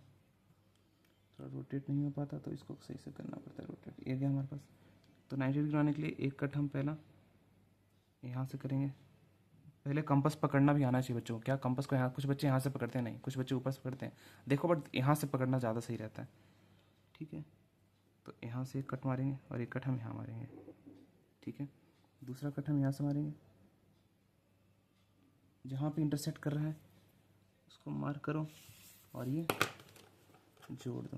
Speaker 1: थोड़ा रोटेट नहीं हो पाता तो इसको सही से करना पड़ता है रोटेट। ये गया हमारे पास। तो 90 डिग्री बनाने के लिए एक कट हम पहला यहाँ से करेंगे। पहले कंपास पकड़ना भी आना चाहिए बच्चों को। क्या कंपास को यहाँ, कुछ बच्चे यहाँ से पकड़ते हैं, नहीं कुछ बच्चे ऊपर से पकड़ते हैं, देखो बट यहाँ से पकड़ना ज़्यादा सही रहता है, ठीक है। तो यहाँ से एक कट मारेंगे और एक कट हम यहाँ मारेंगे, ठीक है। दूसरा कट हम यहाँ से मारेंगे, जहाँ पे इंटरसेक्ट कर रहा है उसको मार्क करो और ये जोड़ दो।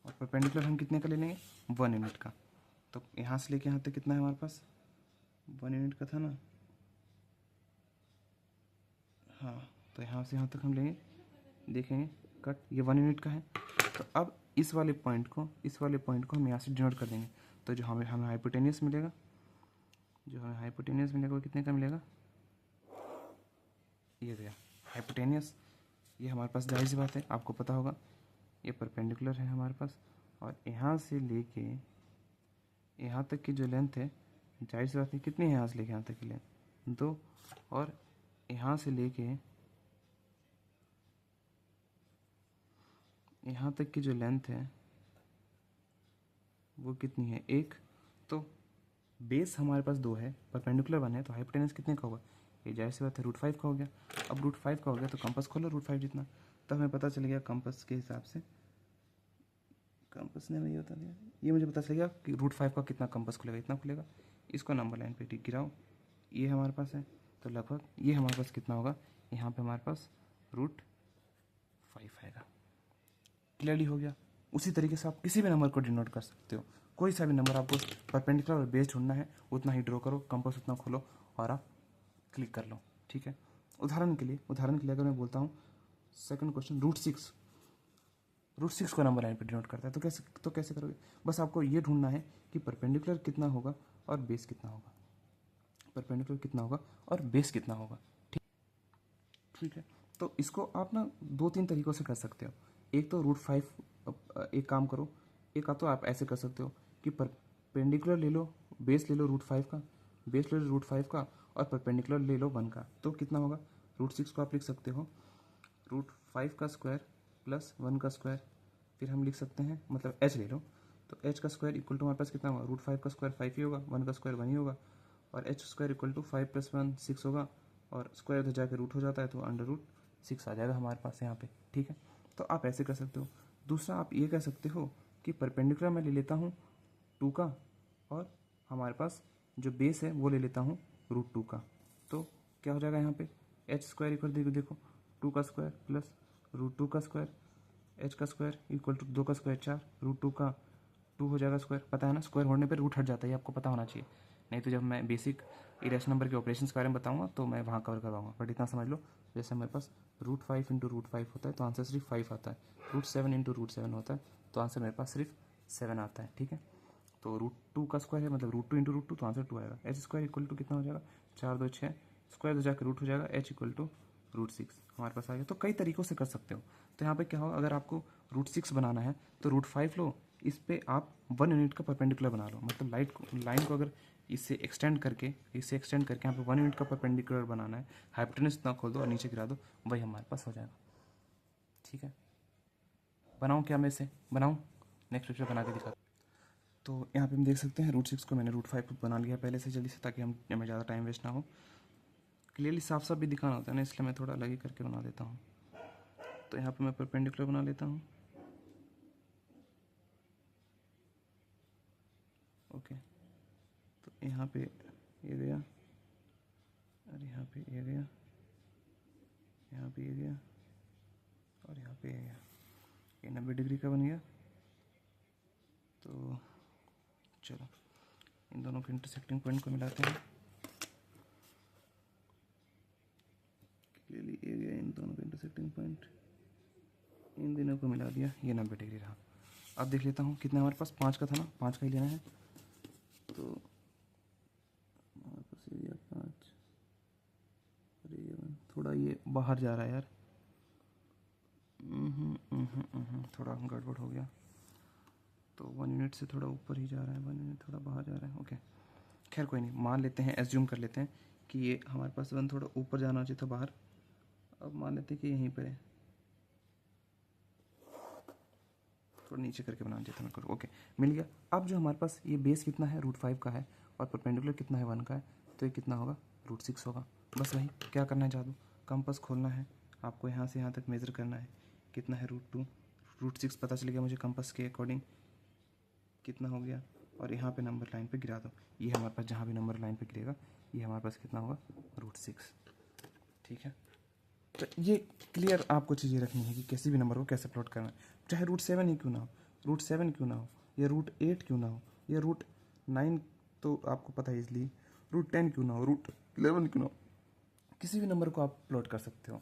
Speaker 1: और परपेंडिकुलर हम कितने का ले लेंगे, 1 यूनिट का। तो यहाँ से लेके यहाँ तक कितना है हमारे पास, 1 यूनिट का था ना, हाँ। तो यहाँ से यहाँ तक हम लेंगे, देखेंगे कट, ये 1 यूनिट का है। तो अब इस वाले पॉइंट को हम यहाँ से डिनोट कर देंगे। तो जो हमें हाइपोटेनियस मिलेगा, वो कितने का मिलेगा, ये गया हाइपोटेनियस। ये हमारे पास जाहिर सी बात है, आपको पता होगा, ये परपेंडिकुलर है हमारे पास। और यहाँ से लेके यहाँ तक की जो लेंथ है, जाहिर सी बात है कितनी है, यहाँ से लेके यहाँ तक की लेंथ 2, और यहाँ से लेके यहाँ तक की जो लेंथ है वो कितनी है, 1। तो बेस हमारे पास 2 है, परपेंडिकुलर 1 है, तो हाइपोटेनस कितने का होगा, ये जाहिर सी बात है √5 का हो गया। अब √5 का हो गया तो कंपास खोलो √5 जितना, तब हमें पता चल गया कंपास के हिसाब से, कंपास ने नहीं बता दिया, ये मुझे पता चल गया कि √5 का कितना कंपास खुलेगा, इतना खुलेगा। इसको नंबर लाइन पे टिक गिराओ, ये हमारे पास है, तो लगभग ये हमारे पास कितना होगा, यहाँ पे हमारे पास √5 आएगा। क्लियरली हो गया। उसी तरीके से आप किसी भी नंबर को डिनोट कर सकते हो, कोई सा भी नंबर, आपको परपेंडिकुलर और बेस ढूंढना है उतना ही ड्रॉ करो, कंपास उतना खोलो और आप क्लिक कर लो, ठीक है। उदाहरण के लिए अगर मैं बोलता हूँ सेकंड क्वेश्चन, √6 को नंबर लाइन पे डिनोट करता है, तो कैसे करोगे, बस आपको ये ढूंढना है कि परपेंडिकुलर कितना होगा और बेस कितना होगा, परपेंडिकुलर कितना होगा और बेस कितना होगा, ठीक है। तो इसको आप ना 2-3 तरीक़ों से कर सकते हो। एक तो √5, एक काम करो, एक तो आप ऐसे कर सकते हो कि परपेंडिकुलर ले लो, बेस ले लो √5 का, बेस ले लो √5 का और परपेंडिकुलर ले लो 1 का। तो कितना होगा, √6 को आप लिख सकते हो √5 का स्क्वायर प्लस 1 का स्क्वायर, फिर हम लिख सकते हैं, मतलब h ले लो, तो h का स्क्वायर इक्वल टू हमारे पास कितना होगा, √5 का स्क्वायर 5 ही होगा, 1 का स्क्वायर 1 ही होगा, और h स्क्वायर इक्वल टू 5 + 1 6 होगा, और स्क्वायर उधर जाकर रूट हो जाता है तो √6 आ जाएगा हमारे पास यहाँ पे, ठीक है। तो आप ऐसे कर सकते हो। दूसरा आप ये कह सकते हो कि परपेंडिकुलर मैं ले लेता हूँ 2 का, और हमारे पास जो बेस है वो ले लेता हूँ √2 का। तो क्या हो जाएगा यहाँ पे, h स्क्वायर इक्वल, देखो 2 का स्क्वायर प्लस √2 का स्क्वायर, h का स्क्वायर इक्वल टू 2 का स्क्वायर 4, √2 का 2 हो जाएगा स्क्वायर, पता है ना, स्क्वायर होने पर रूट हट जाता है, आपको पता होना चाहिए। नहीं तो जब मैं बेसिक इरेशनल नंबर के ऑपरेशन के बारे में बताऊंगा तो मैं वहाँ कवर करवाऊंगा, बट इतना समझ लो, जैसे हमारे पास √5 × √5 होता है तो आंसर सिर्फ 5 आता है, √7 × √7 होता है तो आंसर मेरे पास सिर्फ 7 आता है, ठीक है। तो √2 का स्क्वायर है, मतलब √2 × √2 तो आंसर 2 आएगा। h स्क्वायर इक्वल टू कितना हो जाएगा, 4 2 6, स्क्वायर हो जाकर रूट हो जाएगा, h इक्वल टू √6 हमारे पास आ गया। तो कई तरीक़ों से कर सकते हो। तो यहाँ पे क्या होगा, अगर आपको √6 बनाना है तो √5 लो, इस पे आप 1 यूनिट का परपेंडिकुलर बना लो, मतलब लाइन को अगर इससे एक्सटेंड करके यहाँ पे 1 यूनिट का परपेंडिकुलर बनाना है, हाइपोटेनस इतना खोल दो और नीचे गिरा दो, वही हमारे पास हो जाएगा, ठीक है। बनाऊँ क्या, मैं इसे बनाऊँ, नेक्स्ट पिक्चर बना के दिखा। तो यहाँ पे हम देख सकते हैं √6 को मैंने √5 को बना लिया पहले से जल्दी से, ताकि हमें ज़्यादा टाइम वेस्ट ना हो। क्लियरली साफ साफ भी दिखाना होता है ना, इसलिए मैं थोड़ा अलग ही करके बना देता हूँ। तो यहाँ पे मैं परपेंडिकुलर बना लेता हूँ, ओके। तो यहाँ पे ये गया, और यहाँ पे ये गया, यहाँ पे ये गया, और यहाँ पे ये गया। ये 90 डिग्री का बन गया। तो चलो इन दोनों के इंटरसेक्टिंग पॉइंट को मिलाते हैं। क्लियरली ये गया इन दोनों का इंटरसेक्टिंग पॉइंट, इन दोनों को मिला दिया, ये 90 डिग्री रहा। अब देख लेता हूँ कितना हमारे पास, 5 का था ना, 5 का ही लेना है। तो हमारे पास एरिया 5, अरे ये थोड़ा ये बाहर जा रहा है यार, थोड़ा गड़बड़ हो गया। तो 1 यूनिट से थोड़ा ऊपर ही जा रहा है, 1 यूनिट थोड़ा बाहर जा रहा है। ओके खैर कोई नहीं, मान लेते हैं, एज्यूम कर लेते हैं कि ये हमारे पास 1 थोड़ा ऊपर जाना चाहिए था बाहर। अब मान लेते हैं कि यहीं पर है, थोड़ा नीचे करके बनाना चाहिए था मेरे को। ओके मिल गया। अब जो हमारे पास ये बेस कितना है, √5 का है, और परपेंडिकुलर कितना है, 1 का है, तो ये कितना होगा, √6 होगा। बस वही क्या करना है जादू, कंपास खोलना है आपको, यहाँ से यहाँ तक मेज़र करना है, कितना है √2, √6 पता चल गया मुझे कंपास के अकॉर्डिंग कितना हो गया, और यहाँ पे नंबर लाइन पे गिरा दो। ये हमारे पास जहाँ भी नंबर लाइन पे गिरेगा ये हमारे पास कितना होगा, √6। ठीक है, तो ये क्लियर आपको चीज़ें रखनी है कि किसी भी नंबर को कैसे प्लॉट करना है, चाहे √7 ही क्यों ना हो, √7 क्यों ना हो, या √8 क्यों ना हो, या √9 तो आपको पता है इसलिए, √10 क्यों ना हो, √11 क्यों ना हो, किसी भी नंबर को आप प्लॉट कर सकते हो।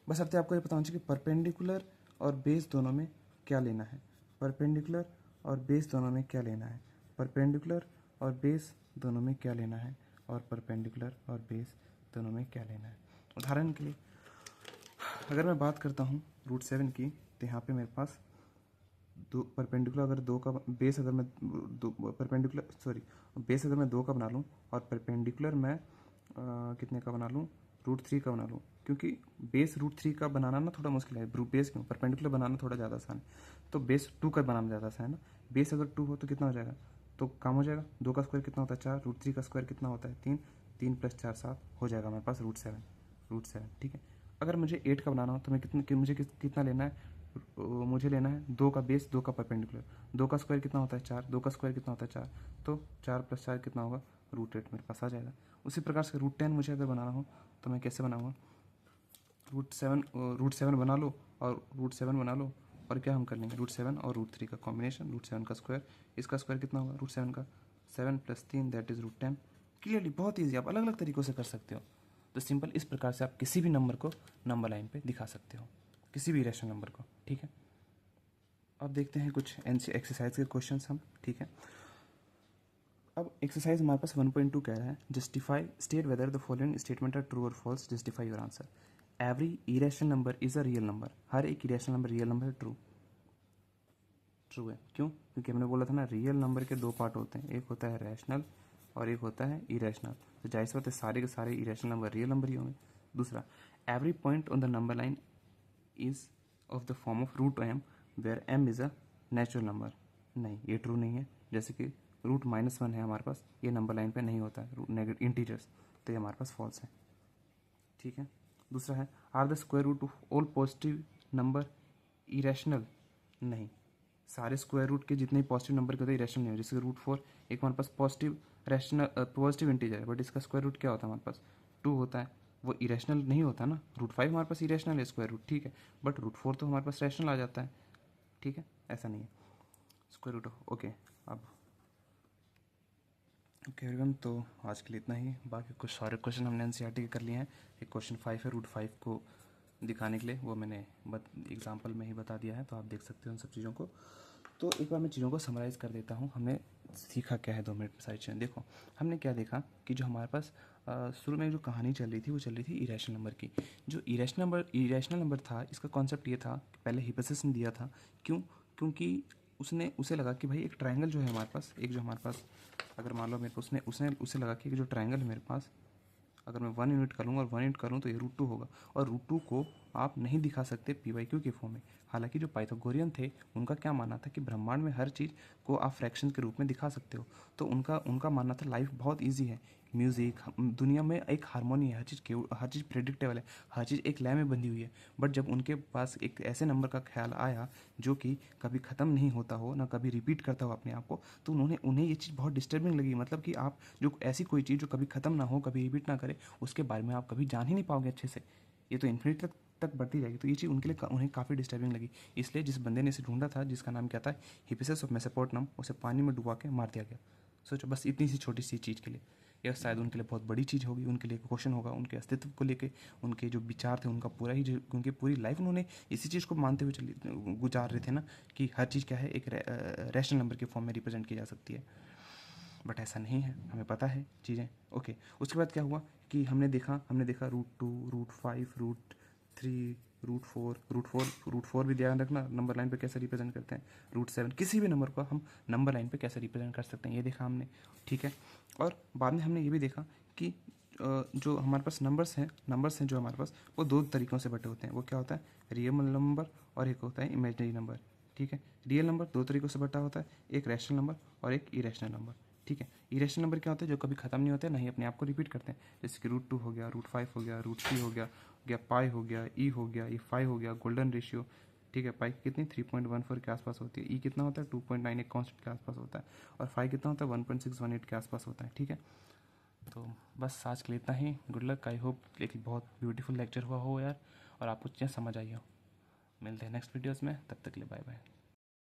Speaker 1: बस अब आपको ये पता होना चाहिए कि परपेंडिकुलर और बेस दोनों में क्या लेना है, परपेंडिकुलर और बेस दोनों में क्या लेना है, परपेंडिकुलर और बेस दोनों में क्या लेना है, और परपेंडिकुलर और बेस दोनों में क्या लेना है। उदाहरण के लिए अगर मैं बात करता हूँ √7 की, तो यहाँ पे मेरे पास दो परपेंडिकुलर, अगर 2 का बेस, अगर मैं दो परपेंडिकुलर सॉरी बेस अगर मैं 2 का बना लूँ और परपेंडिकुलर मैं कितने का बना लूँ, √3 का बना लूँ, क्योंकि बेस √3 का बनाना ना थोड़ा मुश्किल है, बेस क्यों, परपेंडिकुलर बनाना थोड़ा ज़्यादा आसान है, तो बेस 2 का बनाना ज़्यादा आसान है ना। बेस अगर 2 हो तो कितना हो जाएगा, तो काम हो जाएगा, 2 का स्क्वायर कितना होता है 4, √3 का स्क्वायर कितना होता है 3, 3 + 4 7 हो जाएगा हमारे पास √7। ठीक है, अगर मुझे 8 का बनाना हो तो मैं कितना लेना है, मुझे लेना है 2 का बेस, 2 का परपेंडिकुलर, 2 का स्क्वायर कितना होता है 4, 2 का स्क्वायर कितना होता है 4, तो 4 + 4 कितना होगा, √8 मेरे पास आ जाएगा। उसी प्रकार से √10 मुझे अगर बनाना हो तो मैं कैसे बनाऊँगा, √7 बना लो और √7 बना लो, और क्या हम कर लेंगे, √7 और √3 का कॉम्बिनेशन, √7 का स्क्वायर, इसका स्क्वायर कितना होगा √7 का, 7 + 3 दैट इज़ √10। क्लियरली बहुत ईजी, आप अलग अलग तरीक़ों से कर सकते हो। तो सिंपल इस प्रकार से आप किसी भी नंबर को नंबर लाइन पे दिखा सकते हो, किसी भी रैशनल नंबर को। ठीक है, अब देखते हैं कुछ एक्सरसाइज के क्वेश्चंस हम। ठीक है, अब एक्सरसाइज हमारे पास 1.2 कह रहा है, justify state whether the following statement are true और false, justify your answer. Every irrational number is a real number, हर एक इरेशनल नंबर रियल नंबर है, ट्रू है। क्यों, क्योंकि हमने बोला था ना रियल नंबर के 2 पार्ट होते हैं, एक होता है रैशनल और एक होता है इरेशनल, तो जाहिर सी बात है सारे के सारे इरेशनल नंबर रियल नंबर ही होंगे। दूसरा, every point on the number line is of the form of √m where m is a natural number. नहीं, ये ट्रू नहीं है, जैसे कि √-1 है हमारे पास, ये नंबर लाइन पे नहीं होता है, नेगेटिव इंटीजर्स, तो ये हमारे पास फॉल्स है। ठीक है, दूसरा है, are the square root of all positive number irrational. नहीं, सारे स्क्वायर रूट के जितने पॉजिटिव नंबर के होते हैं इरेशनल नहीं हो, जैसे √4 एक हमारे पास पॉजिटिव पॉजिटिव इंटीजर है, बट इसका स्क्वायर रूट क्या होता है हमारे पास 2 होता है, वो इरेशनल नहीं होता ना। √5 हमारे पास इरेशनल है स्क्वायर रूट, ठीक है, बट √4 तो हमारे पास रैशनल आ जाता है। ठीक है, ऐसा नहीं है स्क्वायर रूट ऑफ। ओके, अब ओके एवरीवन, तो आज के लिए इतना ही। बाकी कुछ सारे क्वेश्चन हमने एनसीईआरटी के कर लिए हैं। एक क्वेश्चन 5 है √5 को दिखाने के लिए, वो मैंने एग्जाम्पल में ही बता दिया है, तो आप देख सकते हो उन सब चीज़ों को। तो एक बार मैं चीज़ों को समराइज़ कर देता हूँ, हमने सीखा क्या है 2 मिनट में सारी चीज़ें। देखो, हमने क्या देखा कि जो हमारे पास शुरू में जो कहानी चल रही थी वो चल रही थी इरेशनल नंबर की। जो इरेशनल नंबर था, इसका कॉन्सेप्ट ये था कि पहले हिपोथेसिस ने दिया था। क्यों, क्योंकि उसे लगा कि भाई एक ट्रायंगल जो है हमारे पास, एक जो हमारे पास अगर मान लो मेरे को उसे लगा कि जो ट्रायंगल है मेरे पास, अगर मैं 1 यूनिट करूँ और 1 यूनिट करूँ तो ये √2 होगा, और √2 को आप नहीं दिखा सकते p/q के फॉर्म में। हालांकि जो पाइथागोरियन थे उनका क्या मानना था कि ब्रह्मांड में हर चीज़ को आप फ्रैक्शन के रूप में दिखा सकते हो। तो उनका मानना था लाइफ बहुत ईजी है, म्यूज़िक दुनिया में एक हारमोनी है, हर चीज़ प्रेडिक्टेबल है, हर चीज़ एक लय में बंधी हुई है। बट जब उनके पास एक ऐसे नंबर का ख्याल आया जो कि कभी ख़त्म नहीं होता हो, ना कभी रिपीट करता हो अपने आप को, तो उन्हें ये चीज़ बहुत डिस्टर्बिंग लगी। मतलब कि आप जो ऐसी कोई चीज़ जो कभी ख़त्म ना हो, कभी रिपीट ना करे, उसके बारे में आप कभी जान ही नहीं पाओगे अच्छे से। ये तो इन्फिनिट तक तक बढ़ती जाएगी। तो ये चीज़ उनके लिए उन्हें काफ़ी डिस्टर्बिंग लगी, इसलिए जिस बंदे ने इसे ढूंढा था, जिसका नाम क्या था, हिपिसस ऑफ मेसोपोटामिया, उसे पानी में डुबा के मार दिया गया। सोचो बस इतनी सी छोटी सी चीज़ के लिए, यह शायद उनके लिए बहुत बड़ी चीज़ होगी, उनके लिए क्वेश्चन होगा, उनके अस्तित्व को लेके, उनके जो विचार थे, उनका पूरा ही जो उनकी पूरी लाइफ उन्होंने इसी चीज़ को मानते हुए गुजार रहे थे ना, कि हर चीज़ क्या है, एक रैशनल नंबर के फॉर्म में रिप्रेजेंट की जा सकती है। बट ऐसा नहीं है, हमें पता है चीज़ें। ओके, उसके बाद क्या हुआ कि हमने देखा √2, √5, √3, √4 भी ध्यान रखना नंबर लाइन पे कैसे रिप्रेजेंट करते हैं, √7, किसी भी नंबर को हम नंबर लाइन पे कैसे रिप्रेजेंट कर सकते हैं, ये देखा हमने, ठीक है। और बाद में हमने ये भी देखा कि जो हमारे पास नंबर्स हैं जो हमारे पास, वो दो तरीक़ों से बटे होते हैं। वो क्या होता है, रियल नंबर और एक होता है इमेजिनरी नंबर, ठीक है। रियल नंबर दो तरीक़ों से बटा होता है, एक रैशनल नंबर और एक इरेशनल नंबर, ठीक है। इरेशनल नंबर क्या होते हैं, जो कभी ख़त्म नहीं होते, ना ही अपने आप को रिपीट करते हैं, जैसे कि √2 हो गया, √5 हो गया, √3 हो गया पाई हो गया, ई हो गया, ये 5 हो गया, गोल्डन रेशियो, ठीक है। पाई कितनी 3.14 के आसपास होती है, ई कितना होता है 2.9 एक कॉन्स्टेंट के आसपास होता है, और 5 कितना होता है 1.618 के आसपास होता है, ठीक है। तो बस आज के लिए इतना ही। गुड लक, आई होप एक बहुत ब्यूटीफुल लेक्चर हुआ हो यार, और आपको चीज़ें समझ आई हो। मिलते हैं नेक्स्ट वीडियोज़ में, तब तक के लिए बाय बाय।